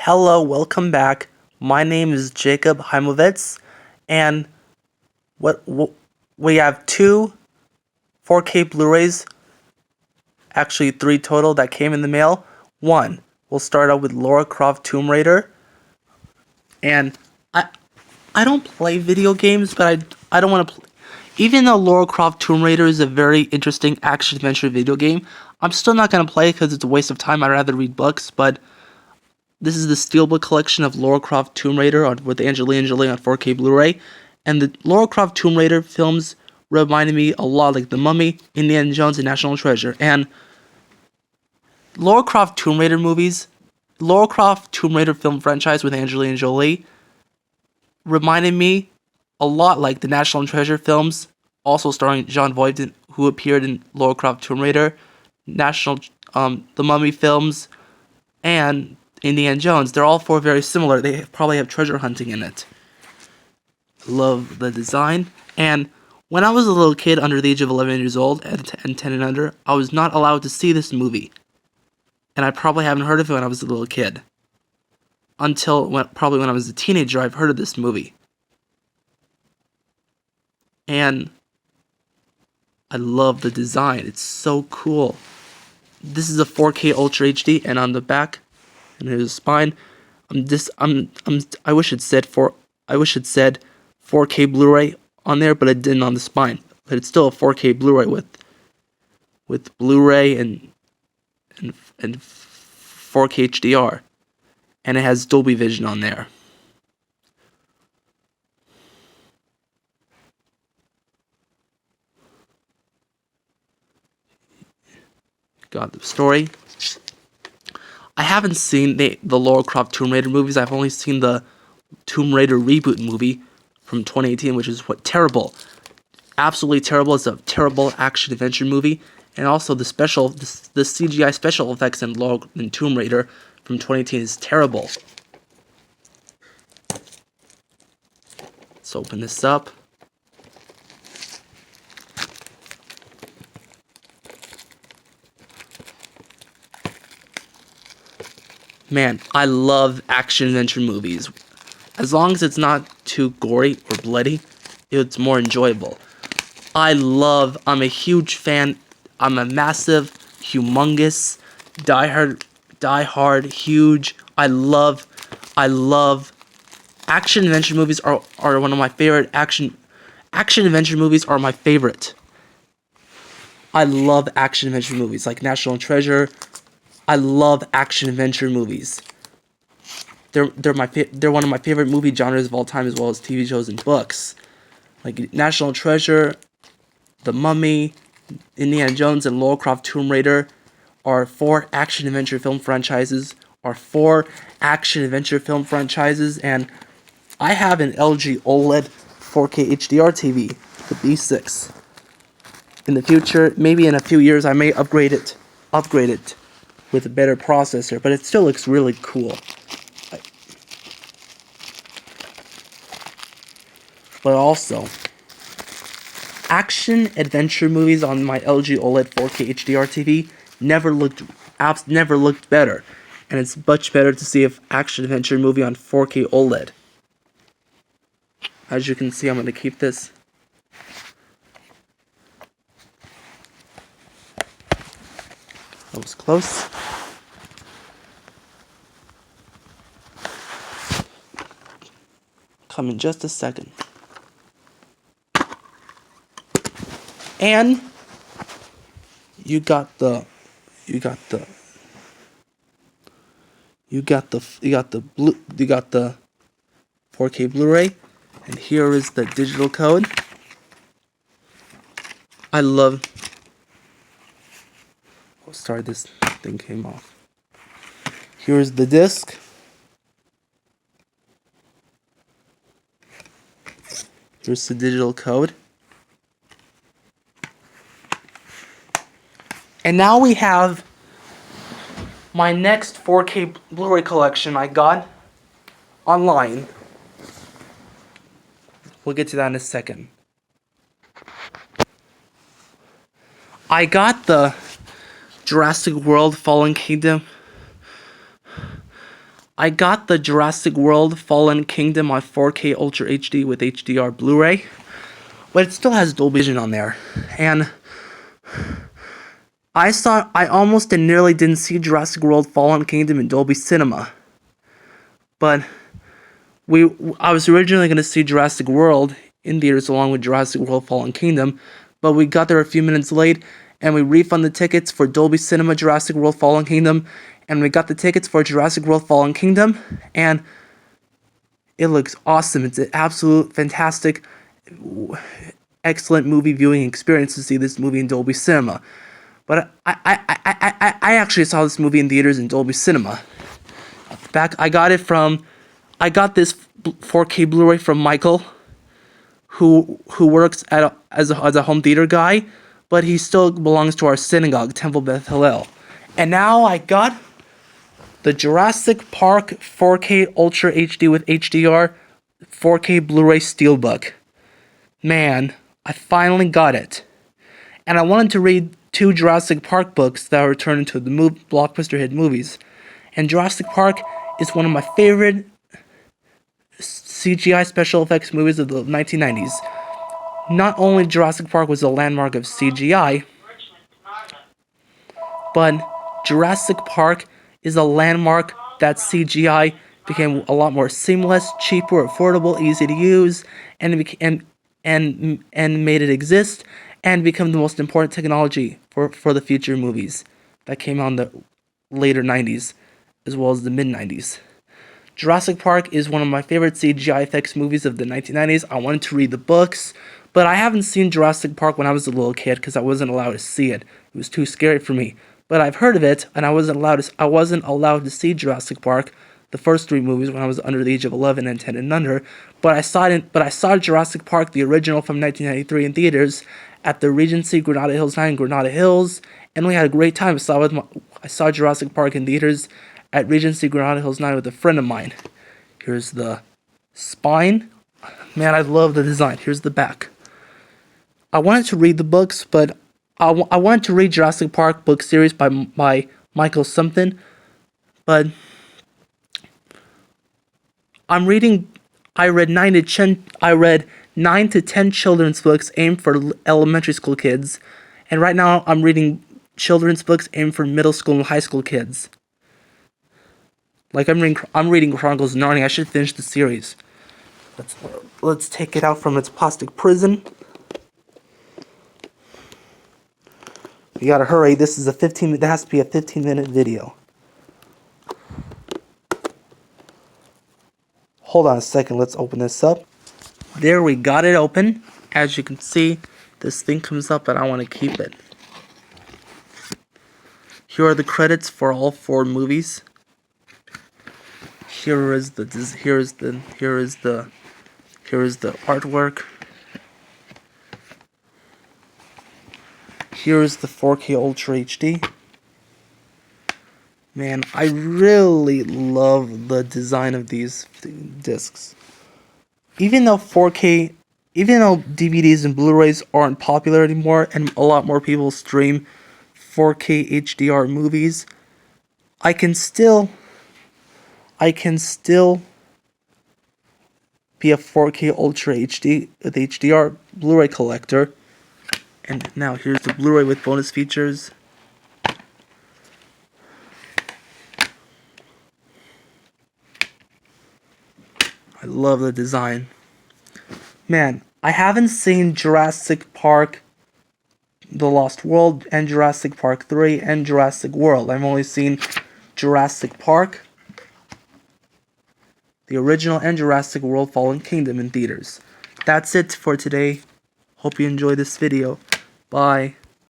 Hello, welcome back. My name is Jacob Heimovitz, and we have two 4K Blu-rays, actually three total that came in the mail. One, we'll start out with Lara Croft Tomb Raider, and I don't play video games, but I don't want to play. Even though Lara Croft Tomb Raider is a very interesting action-adventure video game, I'm still not going to play it because it's a waste of time. I'd rather read books, but this is the Steelbook Collection of Lara Croft Tomb Raider with Angelina Jolie on 4K Blu-ray. And the Lara Croft Tomb Raider films reminded me a lot like The Mummy, Indiana Jones, and National Treasure. And Lara Croft Tomb Raider film franchise with Angelina Jolie reminded me a lot like the National Treasure films, also starring Jon Voight, who appeared in Lara Croft Tomb Raider, The Mummy films, and Indiana Jones. They're all four very similar. They probably have treasure hunting in it. Love the design. And when I was a little kid under the age of 11 years old and 10 and under, I was not allowed to see this movie. And I probably haven't heard of it when I was a little kid. Probably when I was a teenager, I've heard of this movie. And I love the design. It's so cool. This is a 4K Ultra HD, and on the back, and here's the spine. I wish it said 4K Blu-ray on there, but it didn't on the spine. But it's still a 4K Blu-ray with Blu-ray and 4K HDR, and it has Dolby Vision on there. Got the story. I haven't seen the Lara Croft Tomb Raider movies. I've only seen the Tomb Raider reboot movie from 2018, which is terrible. Absolutely terrible. It's a terrible action-adventure movie. And also the CGI special effects in Tomb Raider from 2018 is terrible. Let's open this up. Man, I love action-adventure movies. As long as it's not too gory or bloody, it's more enjoyable. I'm a huge fan. I'm a massive, humongous, diehard, huge. I love action-adventure movies are one of my favorite action-adventure movies are my favorite. I love action-adventure movies like National Treasure. I love action-adventure movies. They're one of my favorite movie genres of all time, as well as TV shows and books. Like National Treasure, The Mummy, Indiana Jones, and Lara Croft Tomb Raider are four action-adventure film franchises. And I have an LG OLED 4K HDR TV, the B6. In the future, maybe in a few years, I may upgrade it with a better processor, but it still looks really cool. But also, action-adventure movies on my LG OLED 4K HDR TV never looked better, and it's much better to see an action-adventure movie on 4K OLED. As you can see, I'm going to keep this. That was close. Come in just a second. And you got the 4K Blu-ray, and here is the digital code. Sorry, this thing came off. Here's the disc. Here's the digital code. And now we have my next 4K Blu-ray collection I got online. We'll get to that in a second. I got the Jurassic World Fallen Kingdom I got the Jurassic World Fallen Kingdom on 4K Ultra HD with HDR Blu-ray, but it still has Dolby Vision on there. And I almost and nearly didn't see Jurassic World Fallen Kingdom in Dolby Cinema. But I was originally going to see Jurassic World in theaters along with Jurassic World Fallen Kingdom, but we got there a few minutes late, and we refunded tickets for Dolby Cinema Jurassic World Fallen Kingdom, and we got the tickets for Jurassic World Fallen Kingdom, and it looks awesome. It's an absolute fantastic, excellent movie viewing experience to see this movie in Dolby Cinema. But I actually saw this movie in theaters in Dolby Cinema. I got this 4K Blu-ray from Michael, who works as a home theater guy, but he still belongs to our synagogue, Temple Beth Hillel. And now I got the Jurassic Park 4K Ultra HD with HDR 4K Blu-ray Steelbook. Man, I finally got it. And I wanted to read 2 Jurassic Park books that were turned into the Blockbuster hit movies. And Jurassic Park is one of my favorite CGI special effects movies of the 1990s. Not only Jurassic Park was a landmark of CGI, but Jurassic Park is a landmark that CGI became a lot more seamless, cheaper, affordable, easy to use, and made it exist and become the most important technology for the future movies that came out in the later 90s as well as the mid-90s. Jurassic Park is one of my favorite CGI effects movies of the 1990s. I wanted to read the books, but I haven't seen Jurassic Park when I was a little kid because I wasn't allowed to see it. It was too scary for me. But I've heard of it, and I wasn't allowed to see Jurassic Park, the first 3 movies, when I was under the age of 11 and 10 and under. But I saw Jurassic Park, the original from 1993, in theaters at the Regency Granada Hills 9 in Granada Hills, and we had a great time. I saw Jurassic Park in theaters at Regency Granada Hills 9 with a friend of mine. Here's the spine. Man, I love the design. Here's the back. I wanted to read the books, but I wanted to read Jurassic Park book series by Michael something, but I read 9 to 10 children's books aimed for elementary school kids, and right now I'm reading children's books aimed for middle school and high school kids. Like I'm reading Chronicles of Narnia. I should finish the series. Let's take it out from its plastic prison. You gotta hurry. This is that has to be a 15-minute video. Hold on a second. Let's open this up. There, we got it open. As you can see, this thing comes up, and I want to keep it. Here are the credits for all 4 movies. Here is the artwork. Here is the 4K Ultra HD. Man, I really love the design of these discs. Even though DVDs and Blu-rays aren't popular anymore, and a lot more people stream 4K HDR movies, I can still be a 4K Ultra HD with HDR Blu-ray collector. And now here's the Blu-ray with bonus features. I love the design. Man, I haven't seen Jurassic Park The Lost World and Jurassic Park 3 and Jurassic World. I've only seen Jurassic Park, the original, and Jurassic World Fallen Kingdom in theaters. That's it for today. Hope you enjoyed this video. Bye.